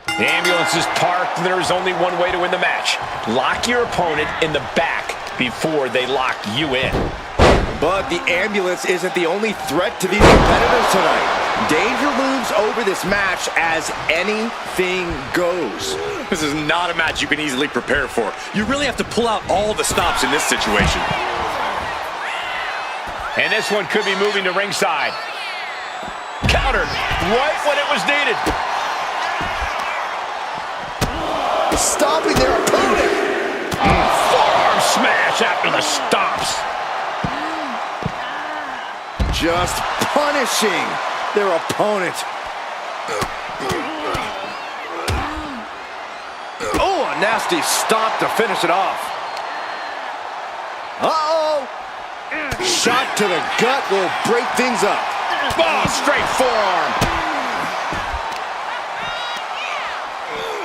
The ambulance is parked. There's only one way to win the match. Lock your opponent in the back before they lock you in. But the ambulance isn't the only threat to these competitors tonight. Danger looms over this match as anything goes. This is not a match you can easily prepare for. You really have to pull out all the stops in this situation. And this one could be moving to ringside. Countered right when it was needed. Stopping their opponent. Forearm smash after the stops. Just punishing their opponent. Oh, a nasty stop to finish it off. Uh-oh. Shot to the gut will break things up. Oh, straight forearm.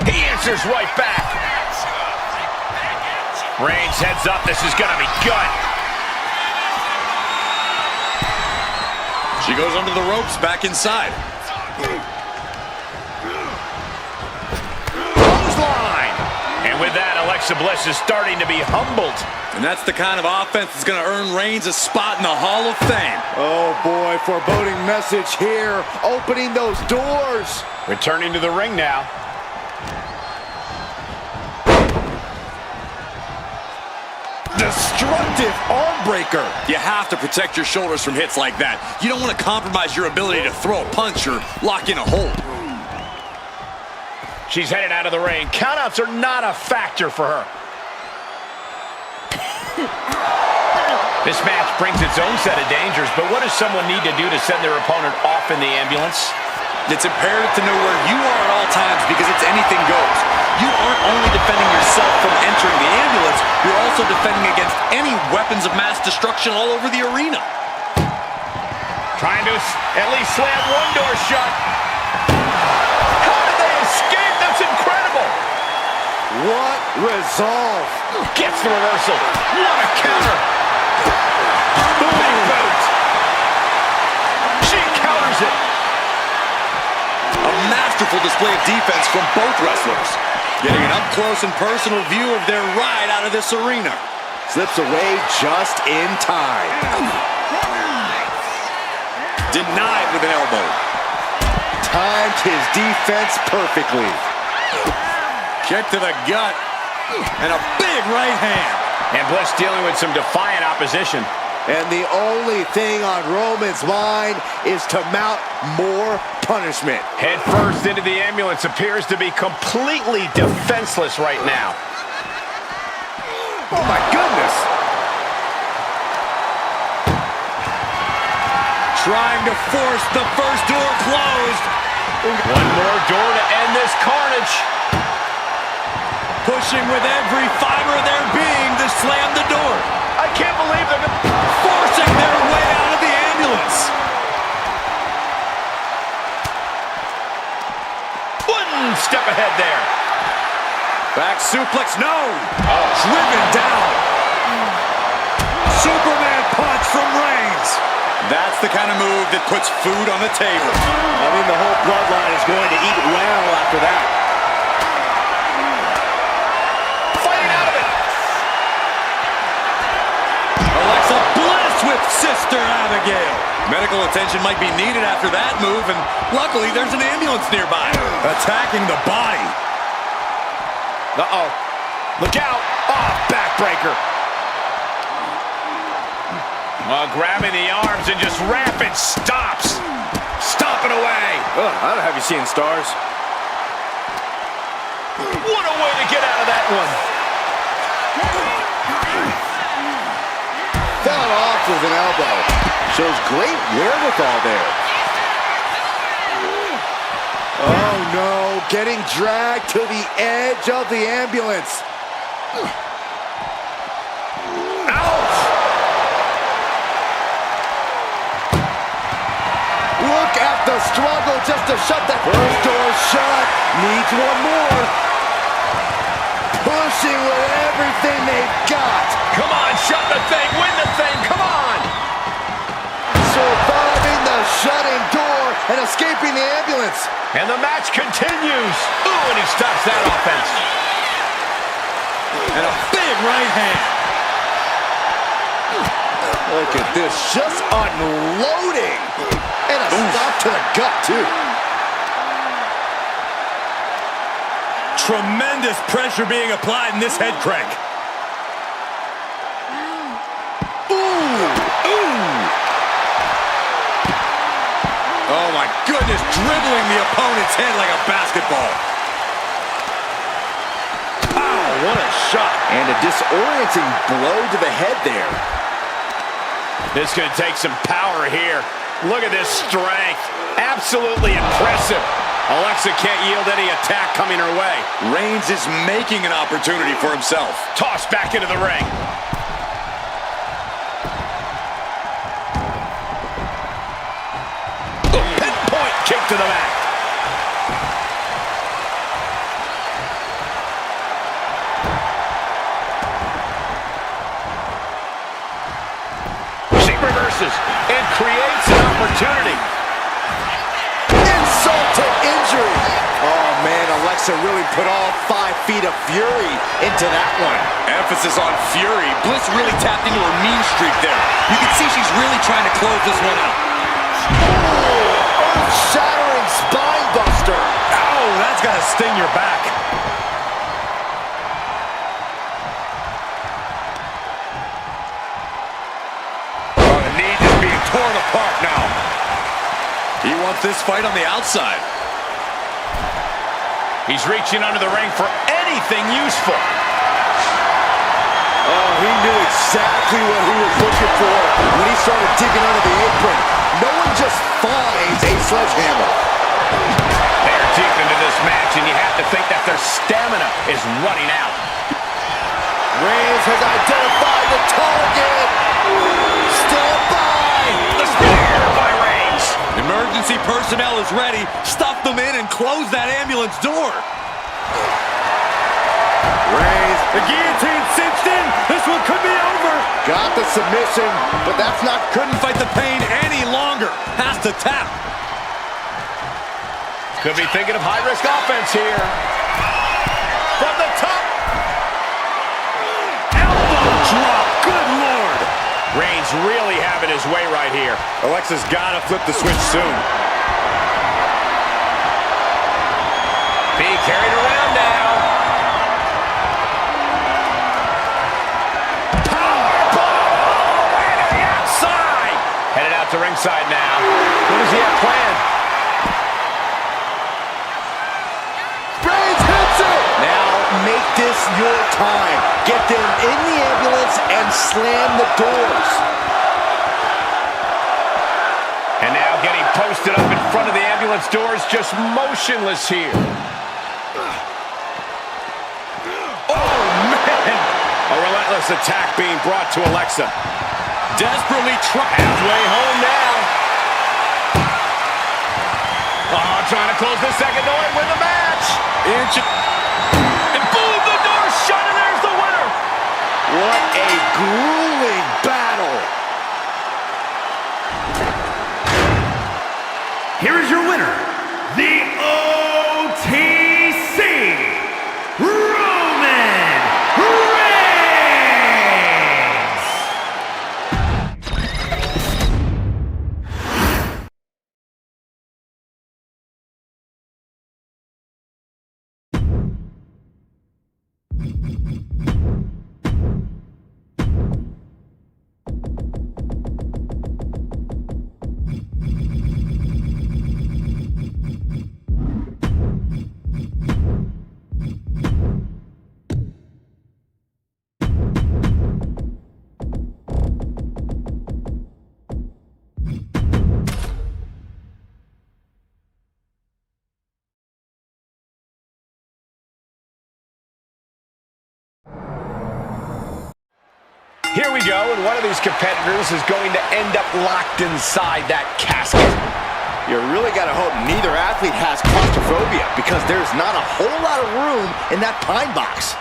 He answers right back. Reigns heads up. This is going to be gut. She goes under the ropes, back inside. Clothesline. And with that, Alexa Bliss is starting to be humbled. And that's the kind of offense that's going to earn Reigns a spot in the Hall of Fame. Oh boy, foreboding message here. Opening those doors. Returning to the ring now. Destructive arm breaker. You have to protect your shoulders from hits like that. You don't want to compromise your ability to throw a punch or lock in a hold. She's headed out of the ring. Countouts are not a factor for her. This match brings its own set of dangers, but what does someone need to do to send their opponent off in the ambulance? It's imperative to know where you are at all times because it's anything goes. You aren't only defending yourself from entering the ambulance, you're also defending against any weapons of mass destruction all over the arena. Trying to at least slam one door shut. How did they escape? That's incredible. What resolve. Gets the reversal. What a counter. Booming boot. She counters it. A masterful display of defense from both wrestlers. Getting an up-close and personal view of their ride out of this arena. Slips away just in time. Denied with an elbow. Timed his defense perfectly. Kick to the gut. And a big right hand. And Bliss dealing with some defiant opposition. And the only thing on Roman's mind is to mount more punishment. Head first into the ambulance, appears to be completely defenseless right now. Oh my goodness! Trying to force the first door closed. One more door to end this carnage. Pushing with every fiber of their being to slam the door. I can't believe they're forcing their way out of the ambulance. One step ahead there. Back suplex, no. Oh. Driven down. Superman punch from Reigns. That's the kind of move that puts food on the table. I mean, the whole bloodline is going to eat well after that. With Sister Abigail. Medical attention might be needed after that move, and luckily there's an ambulance nearby. Attacking the body. Uh-oh. Look out. Oh, backbreaker. Grabbing the arms and just rapid stops. Stomping away. I don't have you seeing stars. What a way to get out of that one. Fell off with an elbow. Shows great wherewithal there. Oh no, getting dragged to the edge of the ambulance. Ouch! Look at the struggle just to shut that first door shut. Needs one more. Pushing with everything they've got. Come on, shut the thing, win the thing, come on! Surviving the shutting door and escaping the ambulance. And the match continues. Ooh, and he stops that offense. And a big right hand. Look at this, just unloading. And a stop to the gut, too. Tremendous pressure being applied in this head crank. Oh my goodness, dribbling the opponent's head like a basketball. Wow, what a shot. And a disorienting blow to the head there. This could take some power here. Look at this strength. Absolutely impressive. Alexa can't yield any attack coming her way. Reigns is making an opportunity for himself. Tossed back into the ring. Pinpoint kick to the back. She reverses and creates an opportunity. Insult to injury. Oh, man, Alexa really put all 5 feet of fury into that one. Emphasis on fury. Bliss really tapped into her mean streak there. You can see she's really trying to close this one out. Earth-shattering spine buster. Oh, that's got to sting your back. Oh, the knee just being torn apart now. He wants this fight on the outside. He's reaching under the ring for anything useful. Oh, he knew exactly what he was looking for when he started digging under the apron. No one just finds a sledgehammer. They're deep into this match, and you have to think that their stamina is running out. Reigns has identified the target. Stand by. The spear by Reigns. Emergency personnel is ready. Stuff them in and close that ambulance door. Reigns, The guillotine cinched in. This one could be over. got the submission, but that's not Couldn't fight the pain any longer. Has to tap. Could be thinking of high-risk offense here. From the top. Elbow drop. Good Lord. Reigns really having his way right here. Alexa's got to flip the switch soon. Being carried around now. Powerbomb right to the outside. Headed out to ringside now. What does he have planned? Reigns hits it. Now make this your time. Get them in the ambulance and slam the doors. And now getting posted up in front of the ambulance doors, just motionless here. Oh, man! A relentless attack being brought to Alexa. Desperately trying. Halfway home now. Oh, trying to close the second door and win the match. And boom, the door's shut, and there's the winner. What a grueling battle. Here is your winner, the OTC, Roman Reigns! Here we go, and one of these competitors is going to end up locked inside that casket. You really got to hope neither athlete has claustrophobia, because there's not a whole lot of room in that pine box.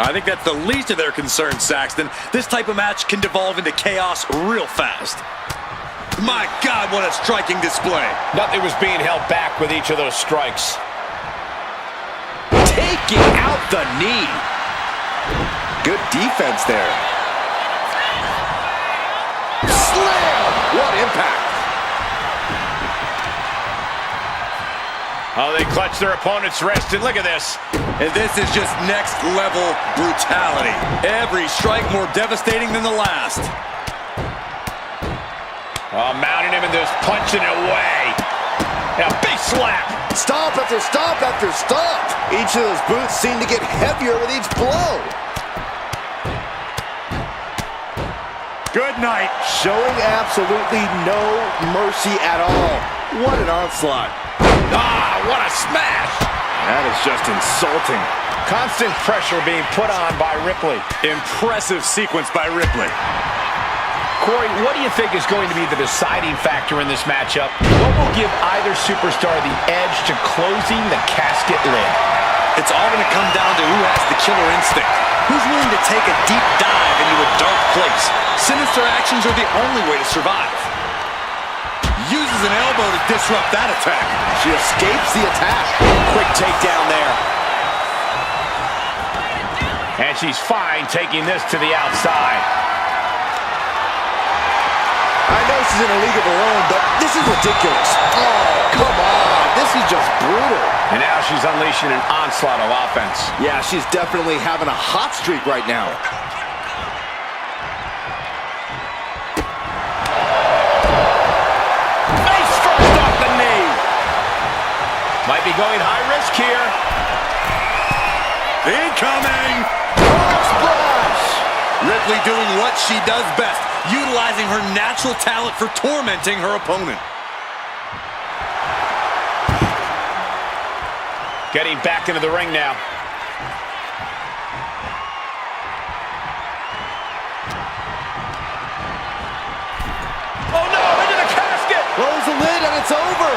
I think that's the least of their concerns, Saxton. This type of match can devolve into chaos real fast. My God, what a striking display. Nothing was being held back with each of those strikes. Taking out the knee. Good defense there. Slam! What impact. Oh, they clutch their opponent's wrist, and look at this. And this is just next level brutality. Every strike more devastating than the last. Oh, mounting him and just punching it away. And a big slap. Stomp after stomp after stomp. Each of those boots seem to get heavier with each blow. Good night. Showing absolutely no mercy at all. What an onslaught. Ah, what a smash. That is just insulting. Constant pressure being put on by Ripley. Impressive sequence by Ripley. Corey, what do you think is going to be the deciding factor in this matchup? What will give either superstar the edge to closing the casket lid? It's all going to come down to who has the killer instinct. Who's willing to take a deep dive into a dark place? Sinister actions are the only way to survive. Uses an elbow to disrupt that attack. She escapes the attack. Quick takedown there. And she's fine taking this to the outside. I know she's in a league of her own, but this is ridiculous. Oh, come on. This is just brutal. And now she's unleashing an onslaught of offense. Yeah, she's definitely having a hot streak right now. Face first off the knee. Might be going high risk here. Incoming! Splash! Ripley doing what she does best, utilizing her natural talent for tormenting her opponent. Getting back into the ring now. Oh no, into the casket! Close the lid and it's over.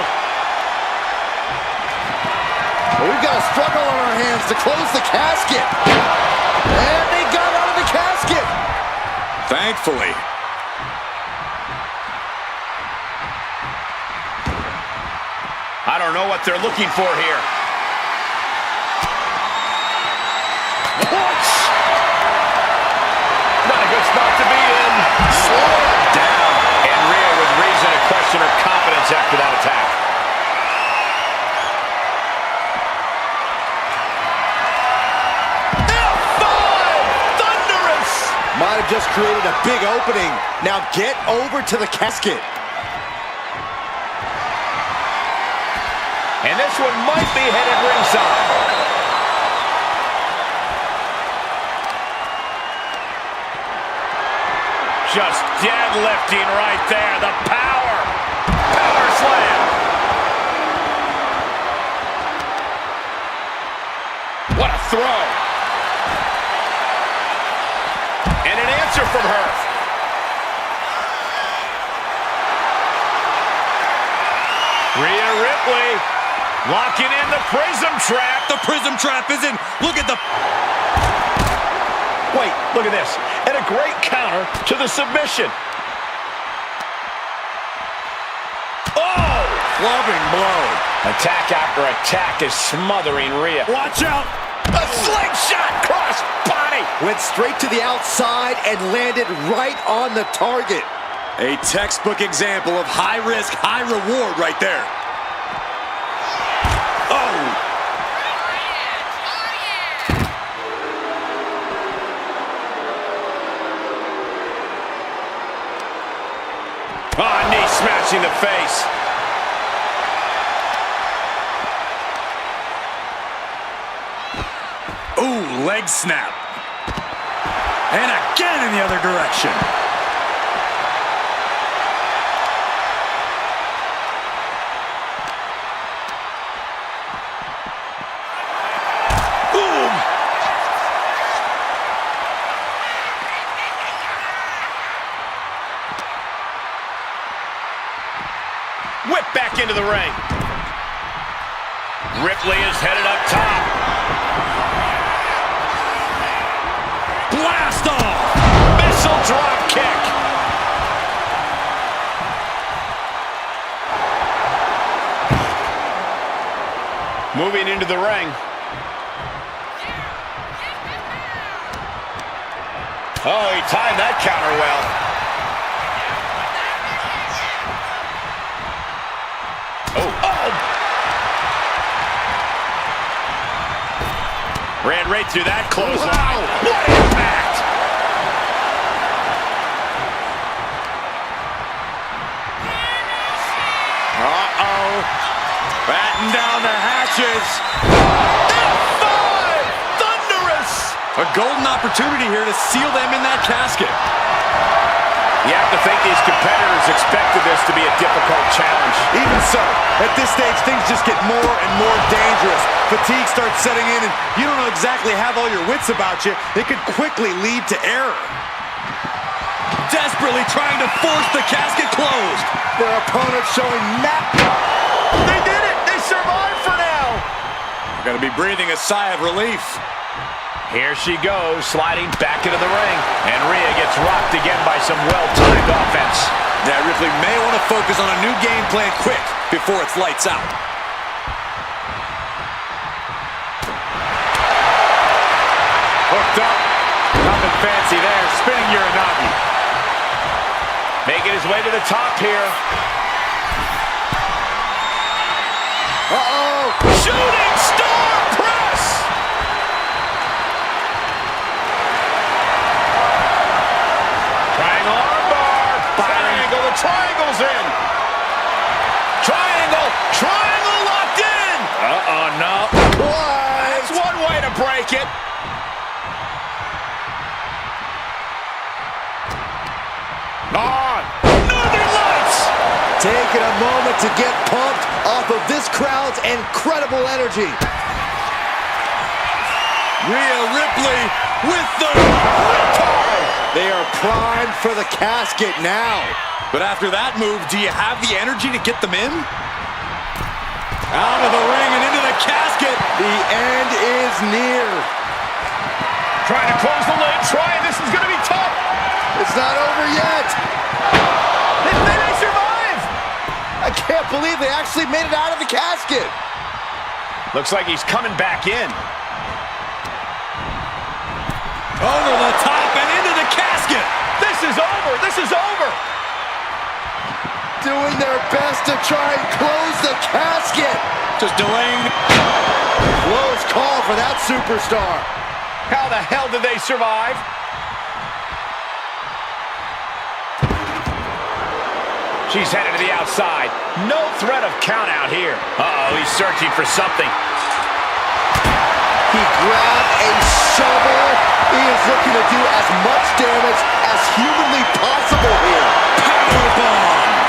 Well, we've got a struggle on our hands to close the casket. And they got out of the casket. Thankfully. I don't know what they're looking for here. Punch! Not a good spot to be in. Slow it down. And Rhea with reason to question her confidence after that attack. F5! Thunderous! Might have just created a big opening. Now get over to the casket. And this one might be headed ringside. Just deadlifting right there. The power. Power slam. What a throw. And an answer from her. Rhea Ripley locking in the prism trap. The prism trap is in. Look at the... Wait, look at this. And a great counter to the submission. Oh! Loving blow. Attack after attack is smothering Rhea. Watch out. A slingshot cross body. Went straight to the outside and landed right on the target. A textbook example of high risk, high reward right there. Oh! Oh, knee smashing the face. Ooh, leg snap. And again in the other direction. Whip back into the ring. Ripley is headed up top. Blast off! Missile drop kick. Moving into the ring. Oh, he timed that counter well. Ran right through that clothesline. Wow. What impact! Uh-oh. Batten down the hatches. F5! Thunderous! A golden opportunity here to seal them in that casket. You have to think these competitors expected this to be a difficult challenge. Even so, at this stage, things just get more and more dangerous. Fatigue starts setting in, and you don't exactly have all your wits about you. It could quickly lead to error. Desperately trying to force the casket closed. Their opponent showing They did it! They survived for now! They're gonna be breathing a sigh of relief. Here she goes, sliding back into the ring. And Rhea gets rocked again by some well-timed offense. Yeah, Ripley may want to focus on a new game plan quick before it's lights out. Hooked up. Nothing fancy there. Spinning Uranagi. Making his way to the top here. Uh-oh! Shooting star press! Triangle armbar. Triangle. The triangle's in. Triangle. Triangle locked in. Uh-oh, no. What? That's one way to break it. Northern Lights! Taking a moment to get pumped off of this crowd's incredible energy. Rhea Ripley with the... They are primed for the casket now. But after that move, do you have the energy to get them in? Out of the ring and into the casket. The end is near. Trying to close the lid. This is going to be tough. It's not over yet. They may survive. I can't believe they actually made it out of the casket. Looks like he's coming back in. Over the top and into the casket. This is over. This is over. Doing their best to try and close the casket. Just delaying. Close call for that superstar. How the hell did they survive? She's headed to the outside. No threat of count out here. Uh-oh, he's searching for something. He grabbed a shovel. He is looking to do as much damage as humanly possible here. Powerbomb.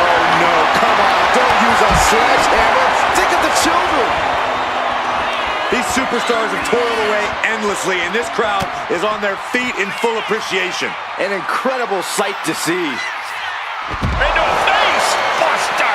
Oh no, come on, don't use a sledgehammer. Think of the children. These superstars have toiled away endlessly, and this crowd is on their feet in full appreciation. An incredible sight to see. Into a face buster.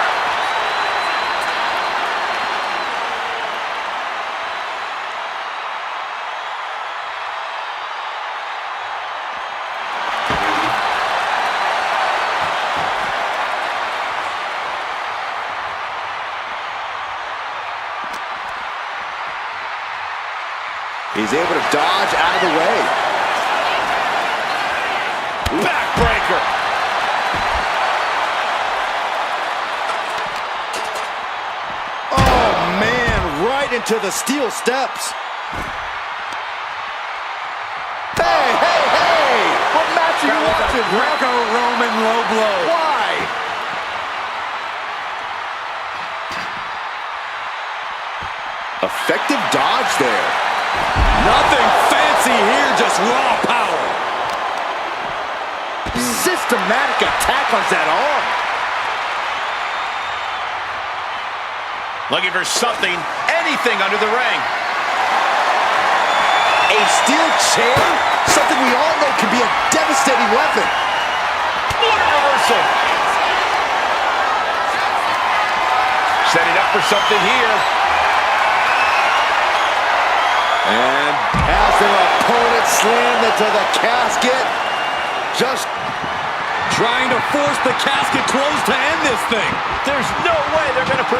He's able to dodge out of the way. Backbreaker. Oh man, right into the steel steps. Hey, hey, hey! What match are you watching? Greco-Roman low blow. Why? Effective dodge there. Nothing fancy here, just raw power. Systematic attack on that arm. Looking for something, anything under the ring. A steel chair? Something we all know can be a devastating weapon. What a reversal. Setting up for something here. And as their opponent slammed into the casket, just trying to force the casket closed to end this thing. There's no way they're going to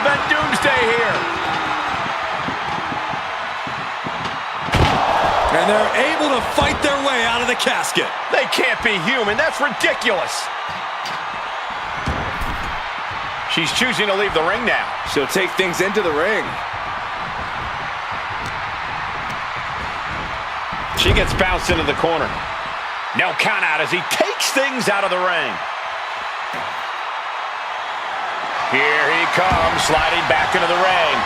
casket. They can't be human. That's ridiculous. She's choosing to leave the ring now. She'll take things into the ring. She gets bounced into the corner. No count out as he takes things out of the ring. Here he comes, sliding back into the ring.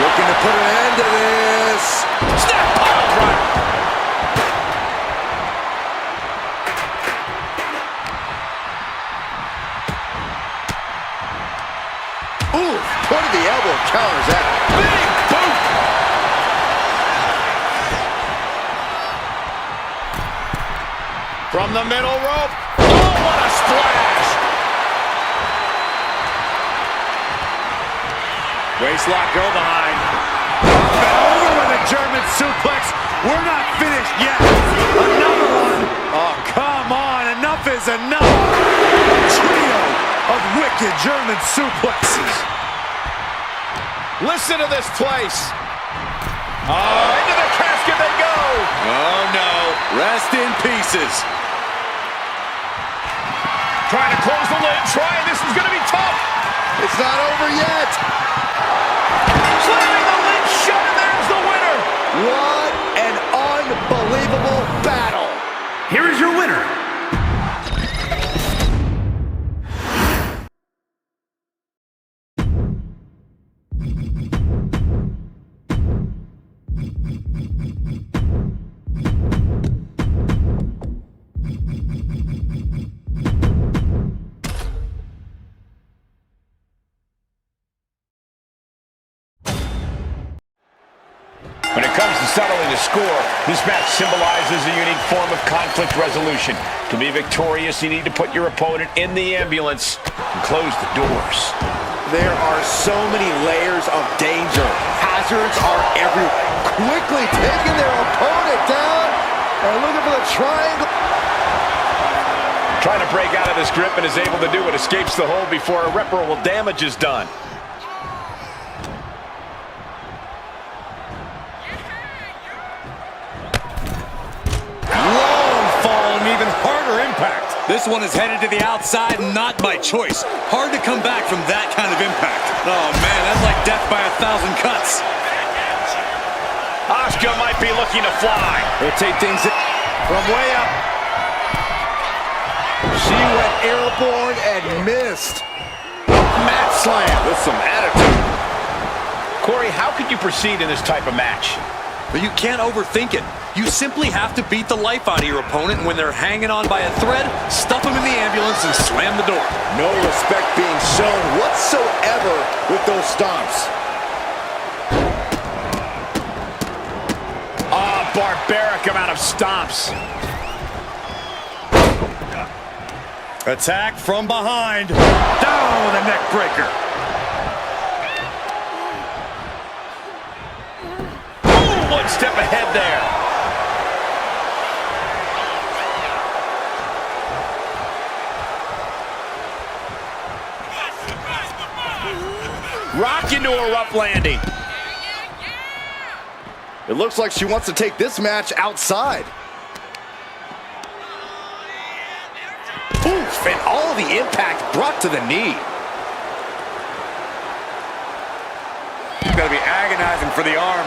Looking to put an end to this. Snap pile driver. Ooh, point of the elbow counters that. Big boot. From the middle rope. Oh, what a splash. Waistlock go behind. Over with a German suplex. We're not finished yet. Another one. Oh, come on. Enough is enough. A trio of wicked German suplexes. Listen to this place. Oh, into the casket they go. Oh, no. Rest in pieces. Trying to close the lid. This is going to be tough. It's not over yet. Slamming the lid shut, and there's the winner. What an unbelievable battle. Here is your winner. When it comes to settling the score, this match symbolizes a unique form of conflict resolution. To be victorious, you need to put your opponent in the ambulance and close the doors. There are so many layers of danger. Hazards are everywhere. Quickly taking their opponent down and looking for the triangle. Trying to break out of this grip and is able to do it. Escapes the hold before irreparable damage is done. This one is headed to the outside, not by choice. Hard to come back from that kind of impact. Oh, man, that's like death by 1,000 cuts. Asuka might be looking to fly. He'll take things from way up. She went airborne and missed. Mat slam with some attitude. Corey, how could you proceed in this type of match? But you can't overthink it. You simply have to beat the life out of your opponent. When they're hanging on by a thread, stuff them in the ambulance and slam the door. No respect being shown whatsoever with those stomps. Barbaric amount of stomps. Attack from behind. Down with a neck breaker. Ooh, one step ahead there. Rock into a rough landing. It looks like she wants to take this match outside. Oof, and all the impact brought to the knee. He's got to be agonizing for the arm.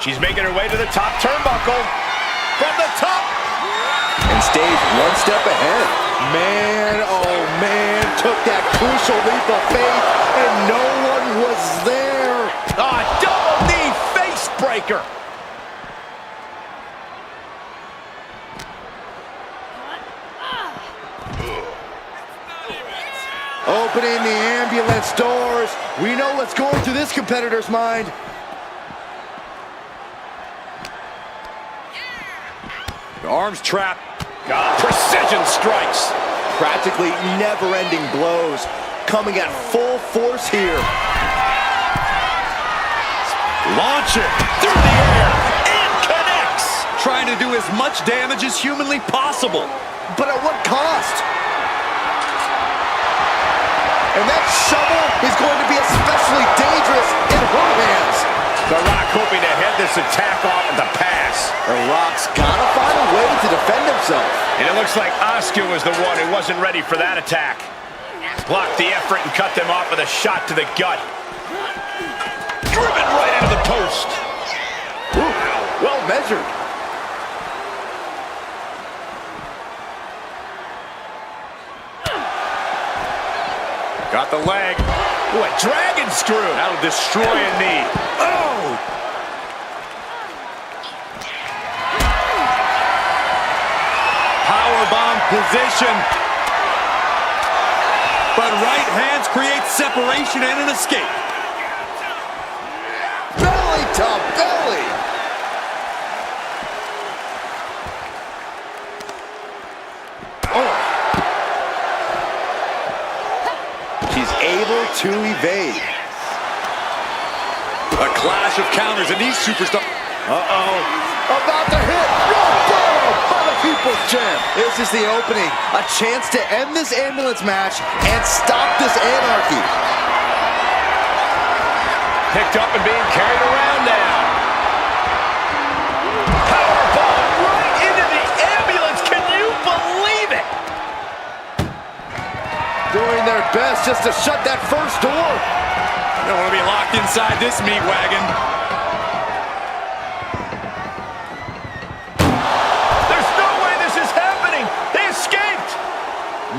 She's making her way to the top turnbuckle. From the top. And stays one step ahead. Man, oh man, took that crucial leap of faith, and no one was there. Double knee face breaker. Opening the ambulance doors. We know what's going through this competitor's mind. The arm's trapped. Precision strikes. Practically never-ending blows coming at full force here. Launch it Through the air. And connects. Trying to do as much damage as humanly possible. But at what cost? And that shovel is going to be especially dangerous in her hands. The Rock hoping to head this attack off with a pass. The Rock's gotta find a way to defend himself. And it looks like ASUS was the one who wasn't ready for that attack. Blocked the effort and cut them off with a shot to the gut. Driven right into the post. Ooh, well measured. Got the leg. Ooh, a dragon screw. That'll destroy a knee. Oh! Powerbomb position. But right hands create separation and an escape. Belly to belly. Oh. She's able to evade. A clash of counters, and these superstars. About to hit. By the People's Champ. This is the opening. A chance to end this ambulance match and stop this anarchy. Picked up and being carried around now. Powerbomb right into the ambulance. Can you believe it? Doing their best just to shut that first door. You don't want to be locked inside this meat wagon. There's no way this is happening. They escaped.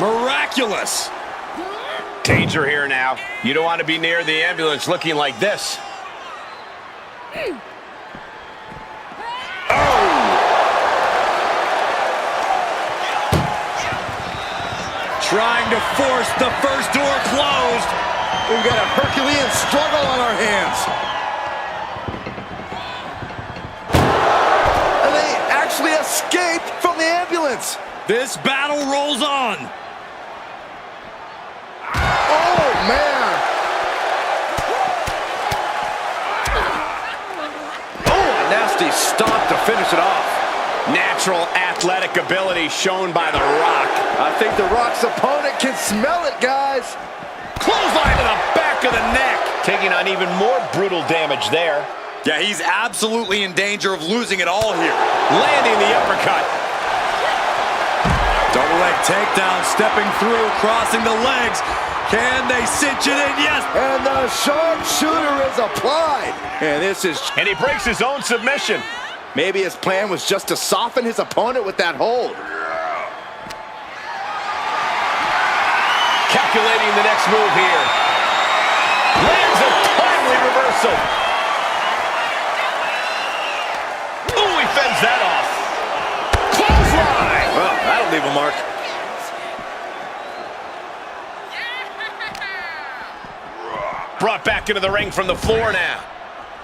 Miraculous. Danger here now. You don't want to be near the ambulance looking like this. Trying to force the first door closed. We've got a Herculean struggle on our hands. And they actually escaped from the ambulance. This battle rolls on. Oh, man. Oh, a nasty stomp to finish it off. Natural athletic ability shown by The Rock. I think The Rock's opponent can smell it, guys. Clothesline to the back of the neck. Taking on even more brutal damage there. Yeah, he's absolutely in danger of losing it all here. Landing the uppercut. Double leg takedown, stepping through, crossing the legs. Can they cinch it in? Yes. And the sharpshooter is applied. And this is... And he breaks his own submission. Maybe his plan was just to soften his opponent with that hold. Calculating the next move here. Lands a timely reversal. Ooh, he fends that off. Clothesline. Well, that'll leave a mark. Brought back into the ring from the floor now.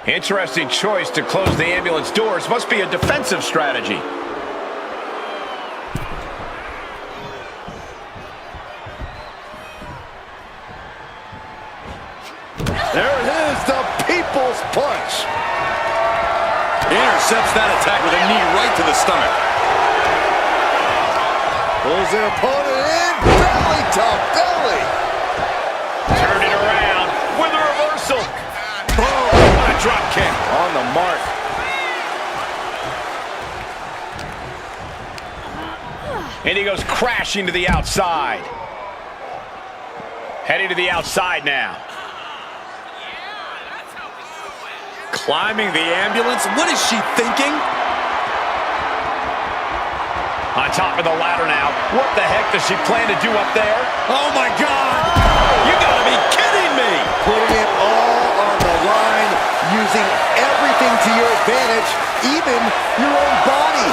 Interesting choice to close the ambulance doors. Must be a defensive strategy. There it is, the People's Punch. Intercepts that attack with a knee right to the stomach. Pulls their opponent in, belly to belly. Turn it around with a reversal. Boom, a drop kick. On the mark. And he goes crashing to the outside. Heading to the outside now. Climbing the ambulance. What is she thinking? On top of the ladder now. What the heck does she plan to do up there? Oh my God! You gotta be kidding me! Putting it all on the line, using everything to your advantage, even your own body.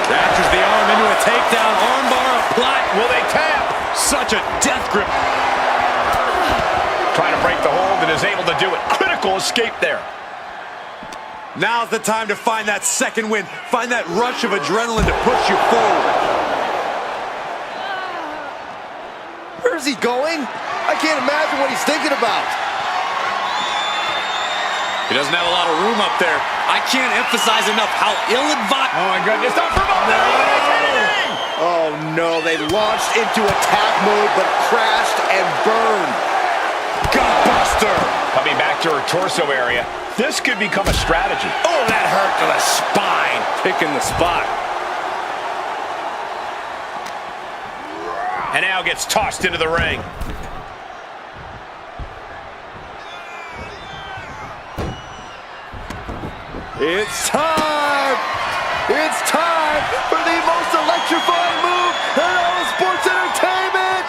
Catches the arm into a takedown, armbar applied. Will they tap? Such a death grip. Trying to break the hold and is able to do it. Critical escape there. Now's the time to find that second win. Find that rush of adrenaline to push you forward. Where's he going? I can't imagine what he's thinking about. He doesn't have a lot of room up there. I can't emphasize enough how ill-advised. Oh my goodness, not for a moment. Oh no, they launched into attack mode but crashed and burned. Gutbuster! Coming back to her torso area. This could become a strategy. Oh, that hurt to the spine. Picking the spot. And now gets tossed into the ring. It's time! It's time for the most electrifying move in all of sports entertainment!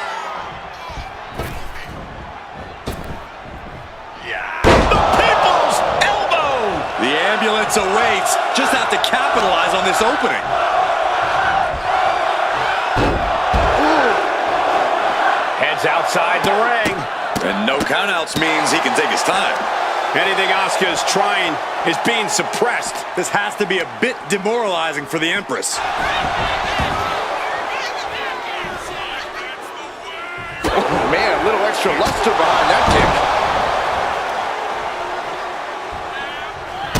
The People's Elbow! The ambulance awaits. Just have to capitalize on this opening. Heads outside the ring. And no countouts means he can take his time. Anything Asuka is trying is being suppressed. This has to be a bit demoralizing for the Empress. Oh man, a little extra luster behind that kick.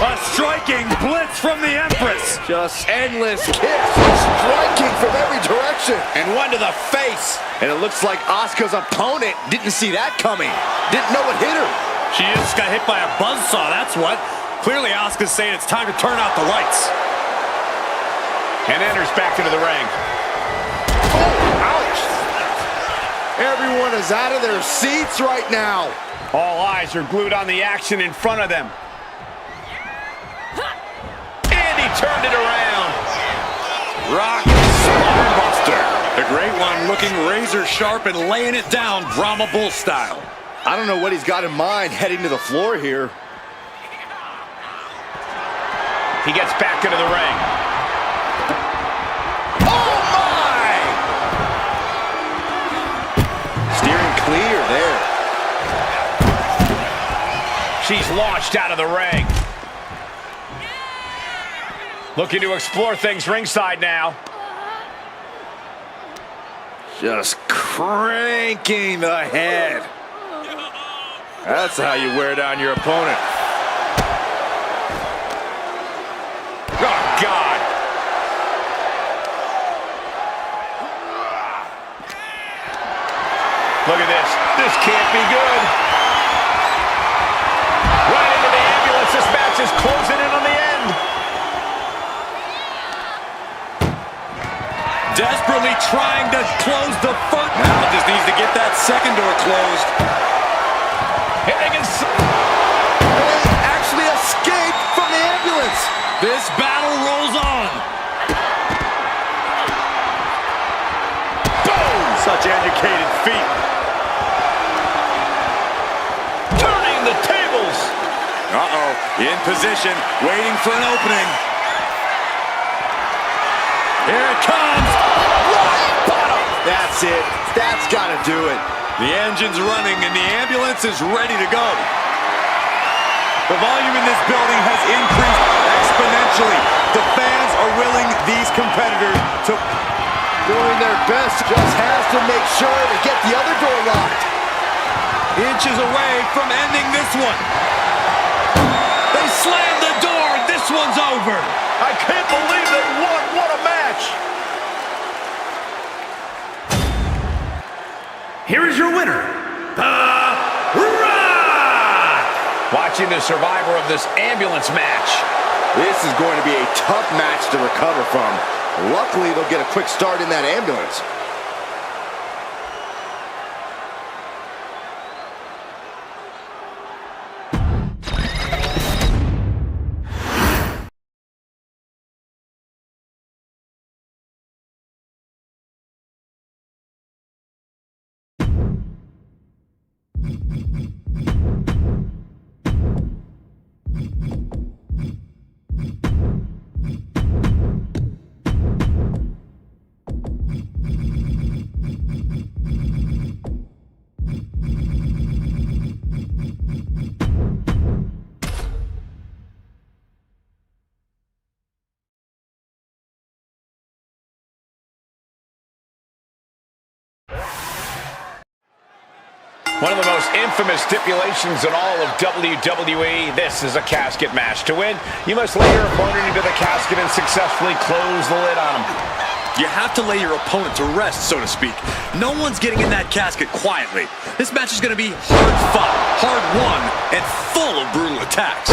A striking blitz from the Empress. Just endless kicks, striking from every direction. And one to the face. And it looks like Asuka's opponent didn't see that coming. Didn't know it hit her. She just got hit by a buzzsaw, that's what. Clearly Asuka's saying it's time to turn out the lights. And enters back into the ring. Oh, ouch. Everyone is out of their seats right now. All eyes are glued on the action in front of them. And he turned it around. Rock Spinebuster. The Great One looking razor sharp and laying it down Brahma Bull style. I don't know what he's got in mind heading to the floor here. He gets back into the ring. Oh my! Steering clear there. She's launched out of the ring. Looking to explore things ringside now. Just cranking the head. That's how you wear down your opponent. Oh, God. Look at this. This can't be good. Right into the ambulance. This match is closing in on the end. Desperately trying to close the front. Now just needs to get that second door closed. Hitting his... They actually escaped from the ambulance. This battle rolls on. Boom! Such educated feet. Turning the tables. Uh-oh. In position, waiting for an opening. Here it comes. Right bottom. That's it. That's got to do it. The engine's running and the ambulance is ready to go. The volume in this building has increased exponentially. The fans are willing these competitors to... Doing their best, just has to make sure to get the other door locked. Inches away from ending this one. They slam the door. This one's over. I can't believe they won. What a match. Here is your winner, Watching the survivor of this ambulance match. This is going to be a tough match to recover from. Luckily, they'll get a quick start in that ambulance. One of the most infamous stipulations in all of WWE. This is a casket match. To win, you must lay your opponent into the casket and successfully close the lid on him. You have to lay your opponent to rest, so to speak. No one's getting in that casket quietly. This match is going to be hard fought, hard won, and full of brutal attacks.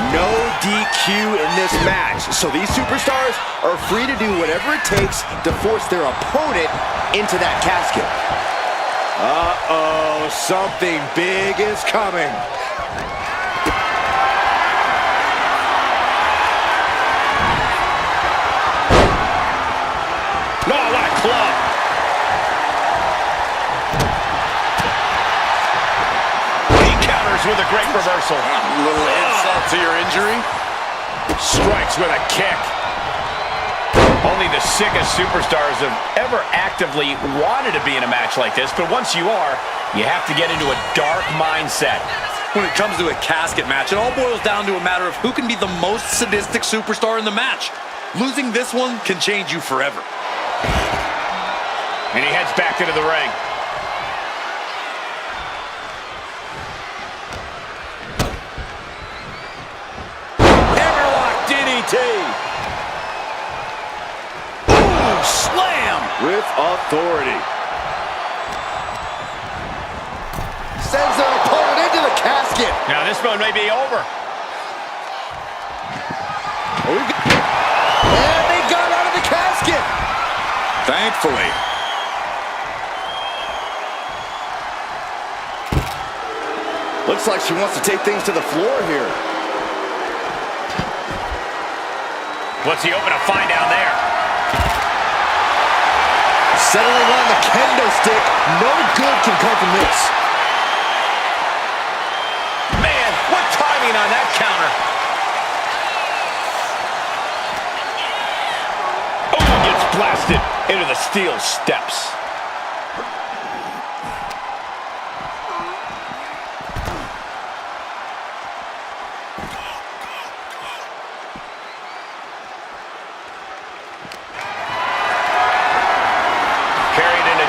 No DQ in this match, so these superstars are free to do whatever it takes to force their opponent into that casket. Uh-oh, something big is coming. No, what a club. He counters with a great reversal. A little insult to your injury. Strikes with a kick. Only the sickest superstars have ever actively wanted to be in a match like this, but once you are, you have to get into a dark mindset. When it comes to a casket match, it all boils down to a matter of who can be the most sadistic superstar in the match. Losing this one can change you forever. And he heads back into the ring. Hammerlock DDT. Ooh, slam! With authority. Sends their opponent into the casket. Now this one may be over. And they got out of the casket. Thankfully. Looks like she wants to take things to the floor here. What's he hoping to find down there? Settling on the kendo stick. No good can come from this. Man, what timing on that counter. Oh, gets blasted into the steel steps.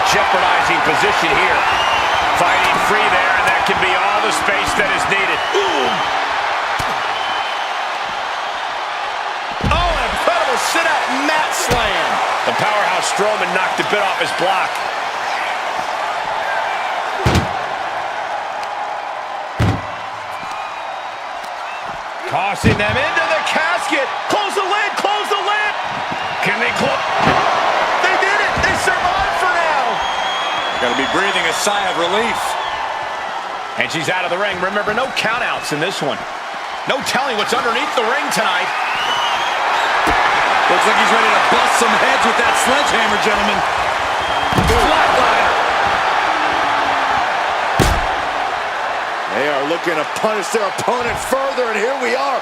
Jeopardizing position here. Fighting free there, and that can be all the space that is needed. Ooh. Oh, an incredible sit-out mat slam. The powerhouse Strowman knocked a bit off his block. Tossing them into the casket. Close the lid, close the lid. Can they close? They did it. They survived for now. Got to be breathing a sigh of relief. And she's out of the ring. Remember, no countouts in this one. No telling what's underneath the ring tonight. Looks like he's ready to bust some heads with that sledgehammer, gentlemen. Flatliner. They are looking to punish their opponent further, and here we are.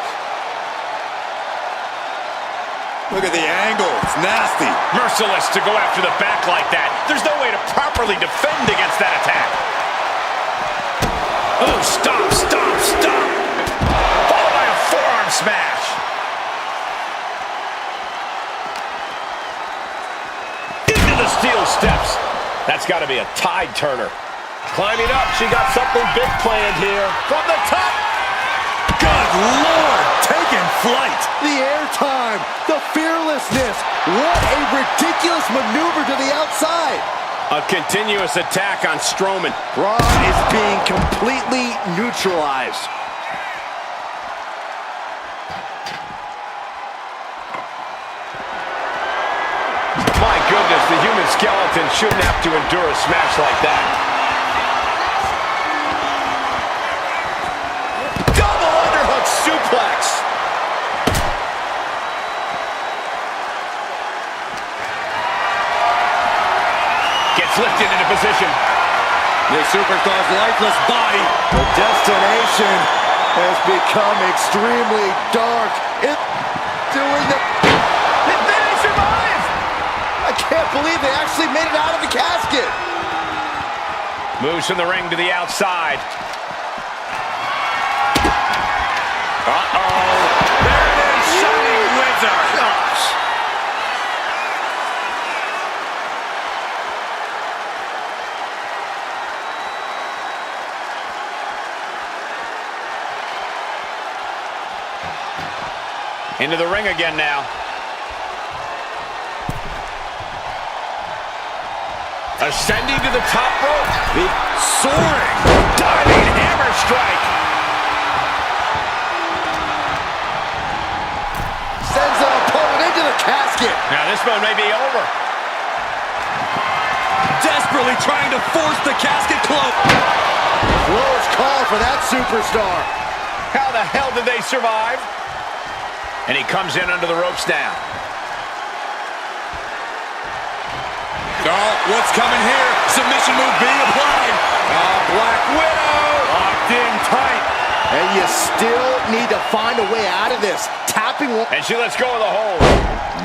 Look at the angle. It's nasty. Merciless to go after the back like that. There's no way to properly defend against that attack. Oh, stop, stop, stop. Followed by a forearm smash. Into the steel steps. That's got to be a tide turner. Climbing up, she got something big planned here. From the top. Good Lord, taking flight. The airtime, the fearlessness. What a ridiculous maneuver to the outside. A continuous attack on Strowman. Braun is being completely neutralized. My goodness, the human skeleton shouldn't have to endure a smash like that. Double underhook suplex. Gets lifted into position. The superstar's lifeless body. The destination has become extremely dark. They survived. I can't believe they actually made it out of the casket. Moves from the ring to the outside. Uh-oh. There it is, Shining Wizard. Gosh. Into the ring again now. Ascending to the top rope. Soaring. Diving hammer strike. Sends the opponent into the casket. Now this one may be over. Desperately trying to force the casket close. Close call for that superstar. How the hell did they survive? And he comes in under the ropes now. Oh, what's coming here? Submission move being applied. Black Widow. Locked in tight. And you still need to find a way out of this. Tapping one. And she lets go of the hold.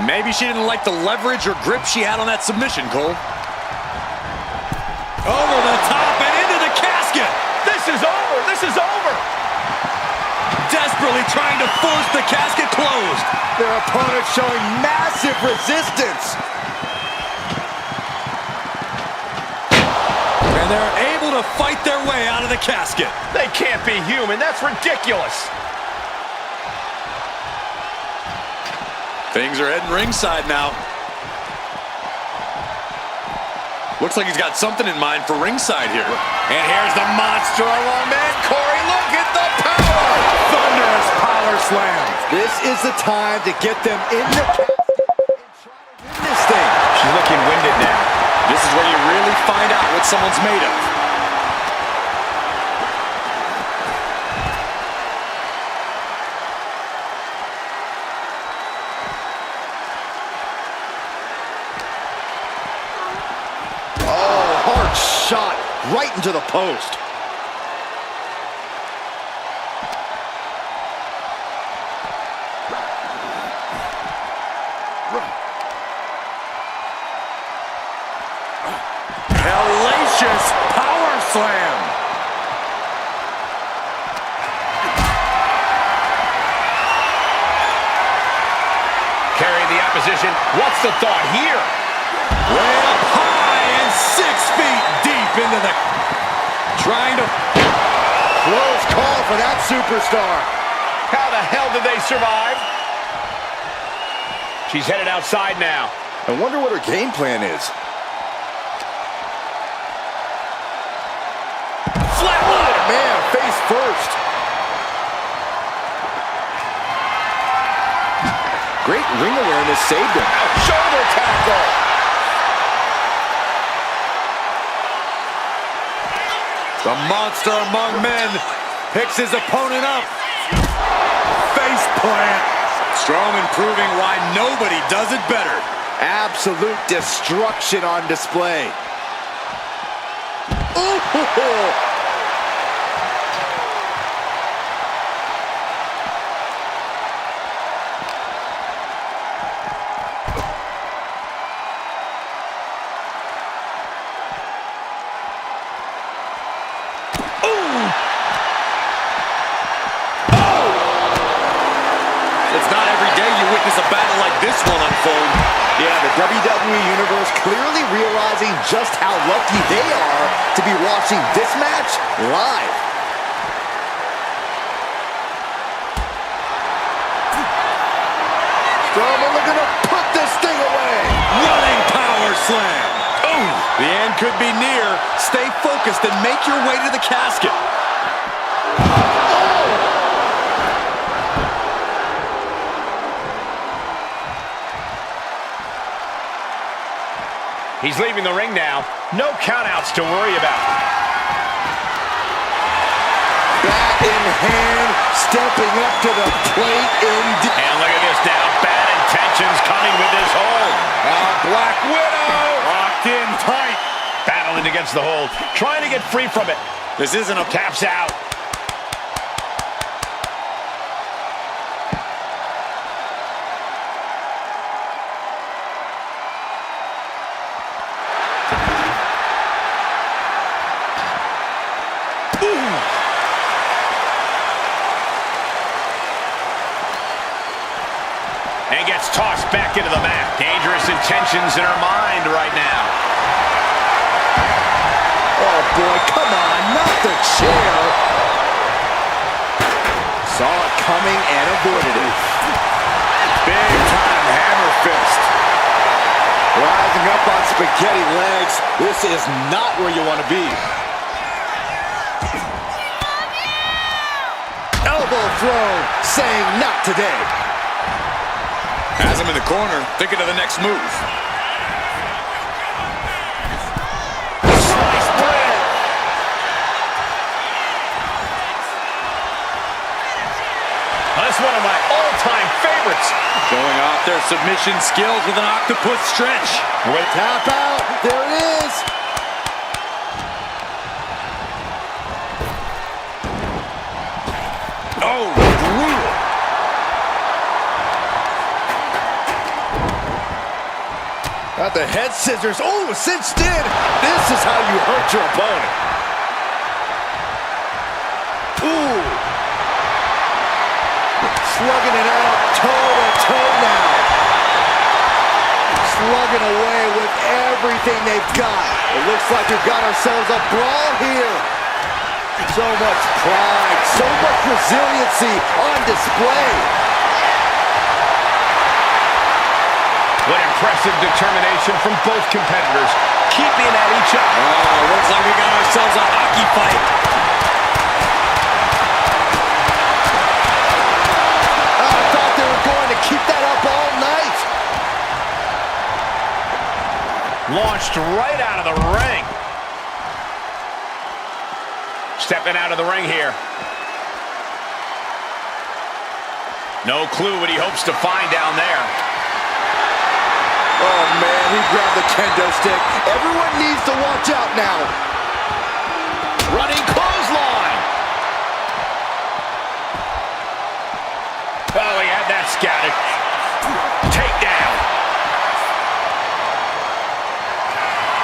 Maybe she didn't like the leverage or grip she had on that submission, Cole. Over the top and into the casket. This is over. This is over. Desperately trying to force the casket closed. Their opponent showing massive resistance. And they're able to fight their way out of the casket. They can't be human. That's ridiculous. Things are heading ringside now. Looks like he's got something in mind for ringside here. And here's the monster of our man, Corey. Look at the power. Thunderous power slam. This is the time to get them in the casket and try to win this thing. She's looking winded now. This is where you really find out what someone's made of. Shot right into the post. Hellacious power slam. Carrying the opposition. What's the thought here? Way up high and 6 feet deep into the... Trying to... Close call for that superstar. How the hell did they survive? She's headed outside now. I wonder what her game plan is. Flatwood! Man, face first. Great ring awareness saved him. Shoulder tackle! The monster among men picks his opponent up. Face plant. Strowman proving why nobody does it better. Absolute destruction on display. Ooh. Witness a battle like this one unfold. Yeah, the WWE Universe clearly realizing just how lucky they are to be watching this match live. Strowman looking to put this thing away. Running power slam. Ooh, the end could be near. Stay focused and make your way to the casket. He's leaving the ring now. No countouts to worry about. Bat in hand, stepping up to the plate indeed. And look at this now. Bad intentions coming with this hold. Black Widow. Locked in tight. Battling against the hold. Trying to get free from it. This isn't a... Taps out. And gets tossed back into the mat. Dangerous intentions in her mind right now. Oh boy, come on, not the chair. Saw it coming and avoided it. Big time hammer fist. Rising up on spaghetti legs. This is not where you want to be. Elbow throw, saying not today. Has him in the corner, thinking of the next move. Sliced bread. That's one of my all-time favorites. Showing off their submission skills with an octopus stretch. Tap out. There it is. Oh, brutal. Got the head scissors. Oh, cinched in. This is how you hurt your opponent. Ooh. Slugging it out toe-to-toe now. Slugging away with everything they've got. It looks like we've got ourselves a brawl here. So much pride, so much resiliency on display. What impressive determination from both competitors, keeping at each other. Oh, looks like we got ourselves a hockey fight. I thought they were going to keep that up all night. Launched right out of the ring. Stepping out of the ring here. No clue what he hopes to find down there. Oh, man, he grabbed the kendo stick. Everyone needs to watch out now. Running clothesline. Oh, he had that scouted. Takedown.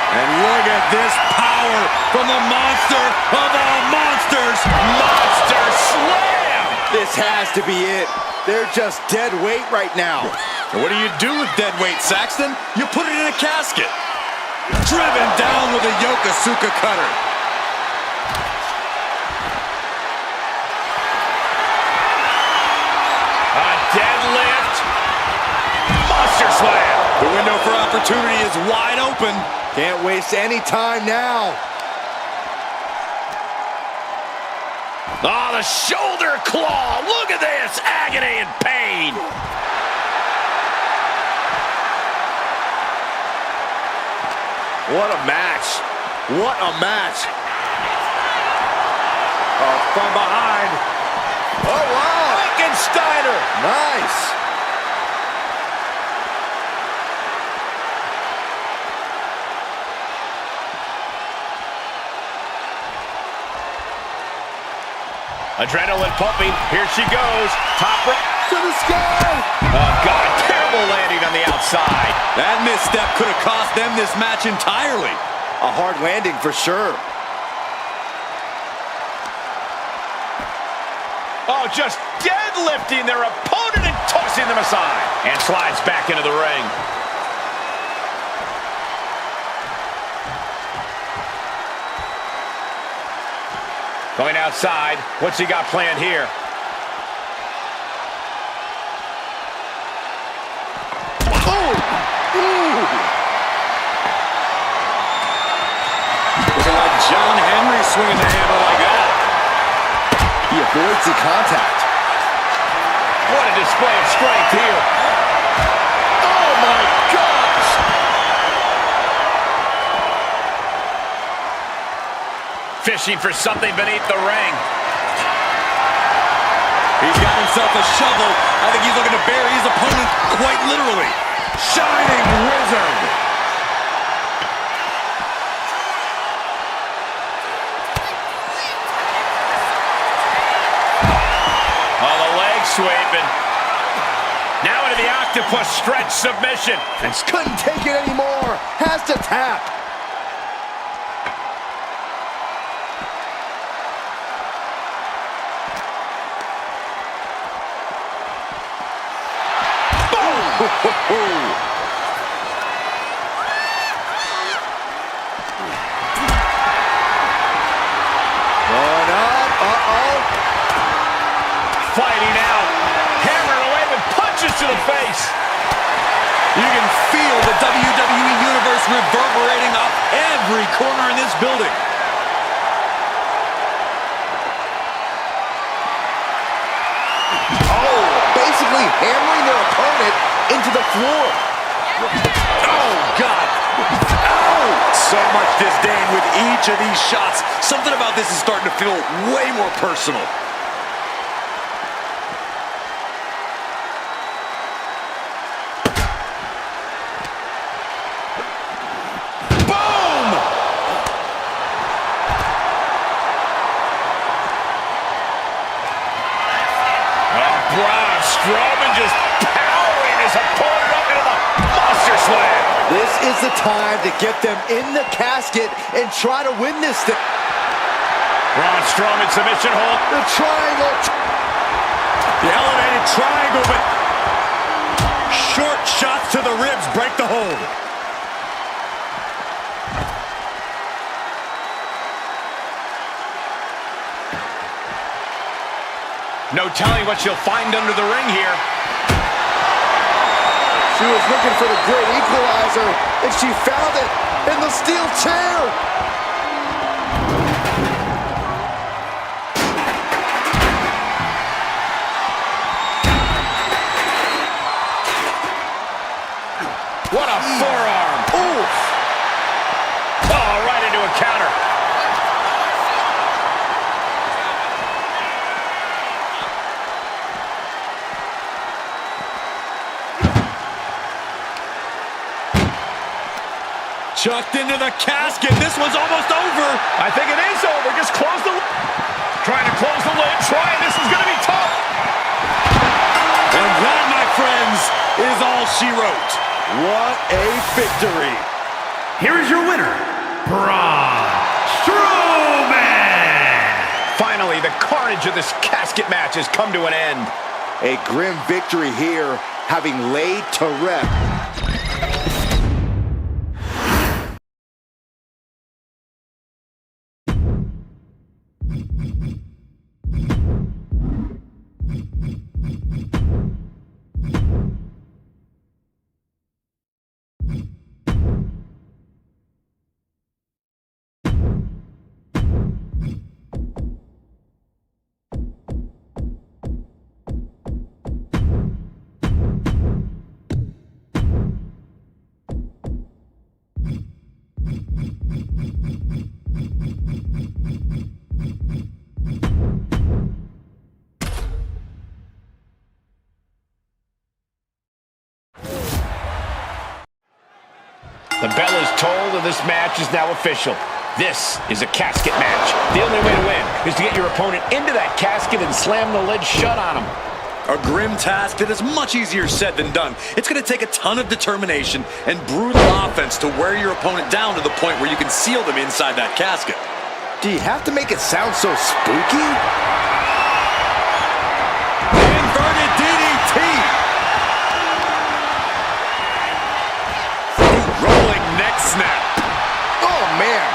And look at this power from the monster of all monsters. Monster slam. This has to be it. They're just dead weight right now. And what do you do with dead weight, Saxton? You put it in a casket. Driven down with a Yokosuka cutter. A deadlift. Monster slam. The window for opportunity is wide open. Can't waste any time now. Oh, the shoulder claw. Look at this. Agony and pain. What a match. What a match. Oh, from behind. Oh, wow. Frankensteiner. Nice. Adrenaline pumping. Here she goes. Top rope. To the sky. Oh, God. Terrible landing on the outside. That misstep could have cost them this match entirely. A hard landing for sure. Oh, just deadlifting their opponent and tossing them aside. And slides back into the ring. Going outside. What's he got planned here? Oh! Ooh! Looking like John Henry swinging the handle like that. He avoids the contact. What a display of strength here. Oh, my gosh! Fishing for something beneath the ring. He's got himself a shovel. I think he's looking to bury his opponent quite literally. Shining Wizard. Oh, the leg sweeping. Now into the octopus stretch submission. Couldn't take it anymore. Has to tap. Going up. Uh-oh. Fighting out. Hammering away with punches to the face. You can feel the WWE Universe reverberating off every corner in this building. Oh, basically hammering their opponent into the floor. Oh, God. Ow! So much disdain with each of these shots. Something about this is starting to feel way more personal. Boom! Braun Strowman just powering his opponent up into the monster slam. This is the time to get them in the casket and try to win this thing. Braun Strowman submission hold. The triangle. The elevated triangle, but short shots to the ribs break the hold. No telling what she'll find under the ring here. She was looking for the great equalizer, and she found it in the steel chair. What a forearm. Oof. Oh, right into a counter. Chucked into the casket. This one's almost over. I think it is over. Just close the lid. Trying to close the lid. Trying. This is going to be tough. And that, my friends, is all she wrote. What a victory. Here is your winner, Braun Strowman! Finally, the carnage of this casket match has come to an end. A grim victory here, having laid to rest. The bell is tolled and this match is now official. This is a casket match. The only way to win is to get your opponent into that casket and slam the lid shut on him. A grim task that is much easier said than done. It's going to take a ton of determination and brutal offense to wear your opponent down to the point where you can seal them inside that casket. Do you have to make it sound so spooky? Inverted DDT! Rolling neck snap. Oh, man.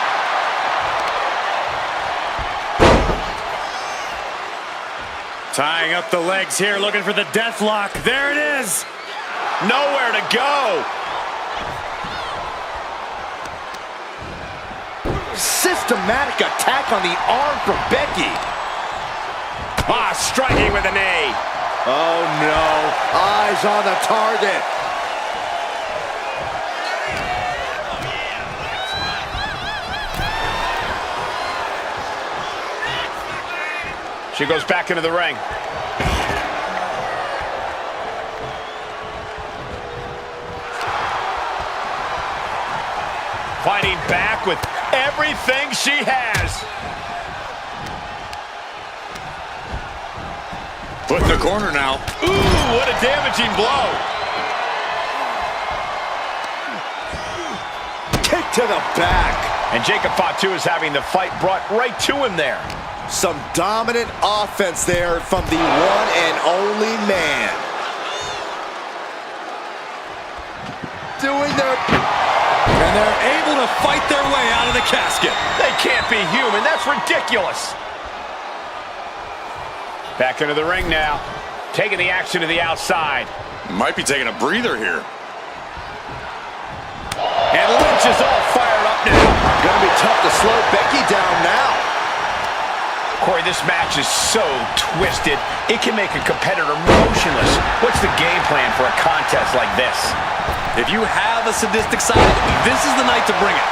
Tying up the legs here, looking for the death lock. There it is. Nowhere to go. Systematic attack on the arm from Becky. Ah, striking with a knee. Oh, no. Eyes on the target. She goes back into the ring. Fighting back with everything she has. Put in the corner now. Ooh, what a damaging blow. Kick to the back. And Jacob Fatu is having the fight brought right to him there. Some dominant offense there from the one and only man. Doing their... And they're able to fight their way out of the casket. They can't be human. That's ridiculous. Back into the ring now. Taking the action to the outside. Might be taking a breather here. And Lynch is all fired up now. Gonna be tough to slow Becky down now. Corey, this match is so twisted, it can make a competitor motionless. What's the game plan for a contest like this? If you have a sadistic side, this is the night to bring it.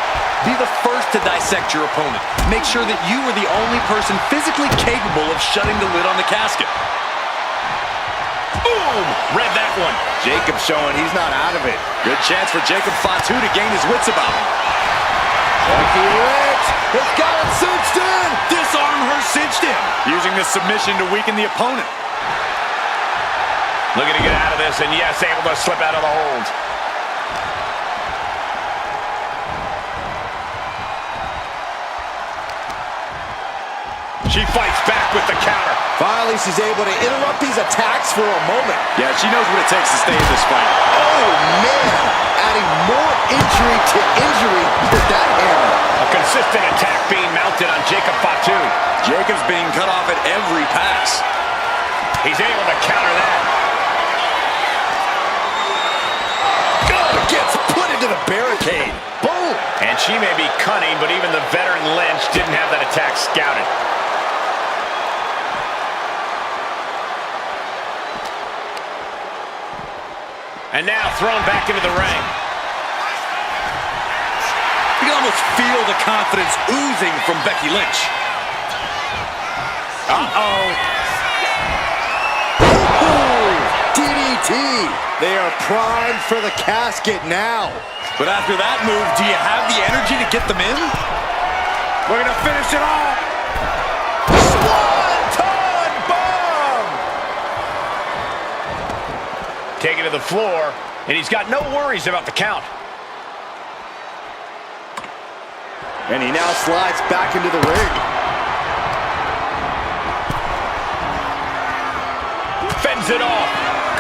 Be the first to dissect your opponent. Make sure that you are the only person physically capable of shutting the lid on the casket. Boom! Read that one. Jacob showing he's not out of it. Good chance for Jacob Fatu to gain his wits about him. Becky Lynch has got it cinched in. Disarm her cinched in. Using the submission to weaken the opponent. Looking to get out of this, and yes, able to slip out of the hold. She fights back with the counter. Finally, she's able to interrupt these attacks for a moment. Yeah, she knows what it takes to stay in this fight. Oh, man. Adding more injury to injury with that hammer. A consistent attack being mounted on Jacob Fatu. Jacob's being cut off at every pass. He's able to counter that. Gets put into the barricade. Boom. And she may be cunning, but even the veteran Lynch didn't have that attack scouted. And now thrown back into the ring. You can almost feel the confidence oozing from Becky Lynch. Uh-oh. DDT. They are primed for the casket now. But after that move, do you have the energy to get them in? We're going to finish it off. Swanton bomb. Taken to the floor, and he's got no worries about the count. And he now slides back into the ring. Fends it off.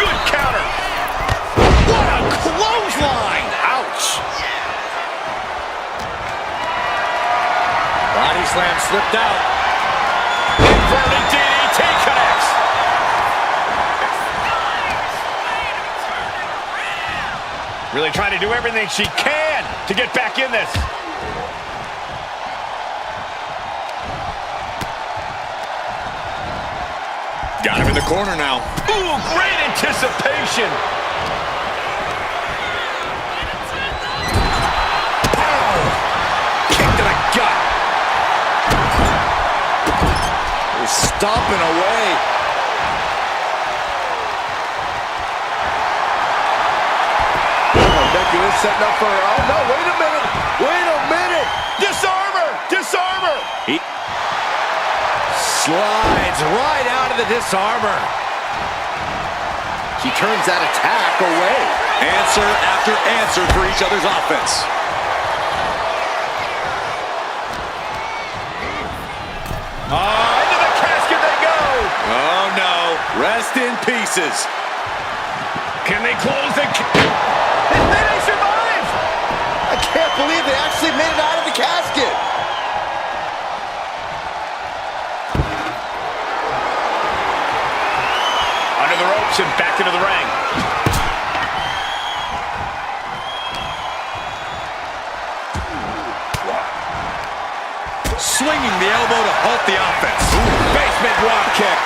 Good counter. What a clothesline. Ouch. Body slam slipped out. Inverted DDT connects. Really trying to do everything she can to get back in this. Got him in the corner now. Ooh, great anticipation. Kick to the gut. They're stomping away. Oh, Becky is setting up for her. Oh, no, wait a minute. Wait a minute. Disarm her. Disarm her. Slides right out of the disarmor. She turns that attack away. Answer after answer for each other's offense. Into the casket they go. Oh no, rest in pieces. Can they close the... They survive. I can't believe they actually made it out of the casket. Under the ropes and back into the ring. Swinging the elbow to halt the offense. Basement drop kick.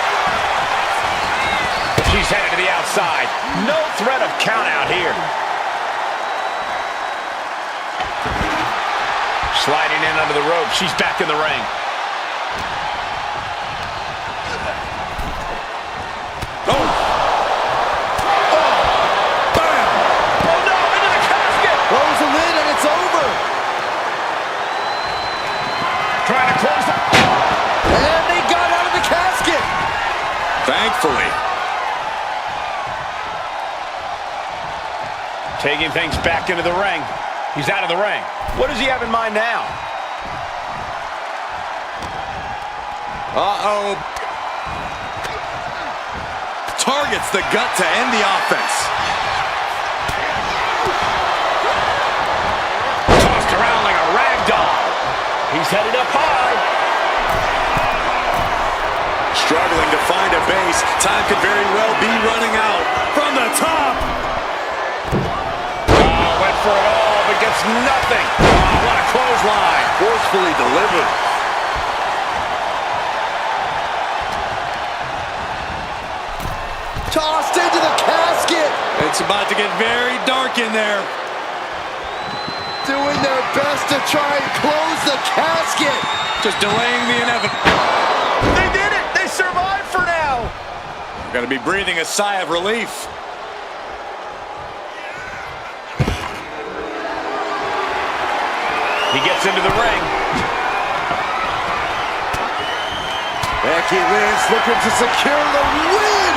She's headed to the outside. No threat of count out here. Sliding in under the rope. She's back in the ring. Close the lid and it's over. Trying to close the... And they got out of the casket. Thankfully. Taking things back into the ring. He's out of the ring. What does he have in mind now? Uh-oh. Targets the gut to end the offense. Tossed around like a rag doll. He's headed up high. Struggling to find a base. Time could very well be running out. From the top. Went for it all, but gets nothing. Oh, what a clothesline. Forcefully delivered. Tossed into the casket. It's about to get very dark in there. Doing their best to try and close the casket. Just delaying the inevitable. They did it. They survived for now. Gotta be breathing a sigh of relief. He gets into the ring. Becky Lynch looking to secure the win.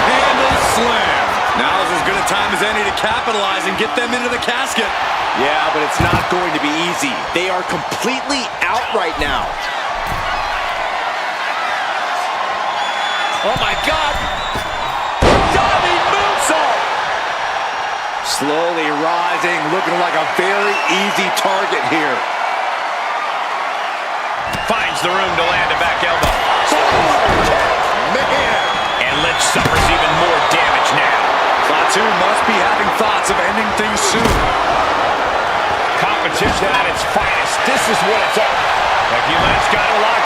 Handle slam. Now's as good a time as any to capitalize and get them into the casket. Yeah, but it's not going to be easy. They are completely out right now. Oh my God. Diving moonsault. Slowly rising, looking like a very easy target here. Finds the room to land a back elbow. Man. And Lynch suffers even more damage now. Fatu must be having thoughts of ending things soon. Competition at its finest. This is what it's all. Becky Lynch got her locked.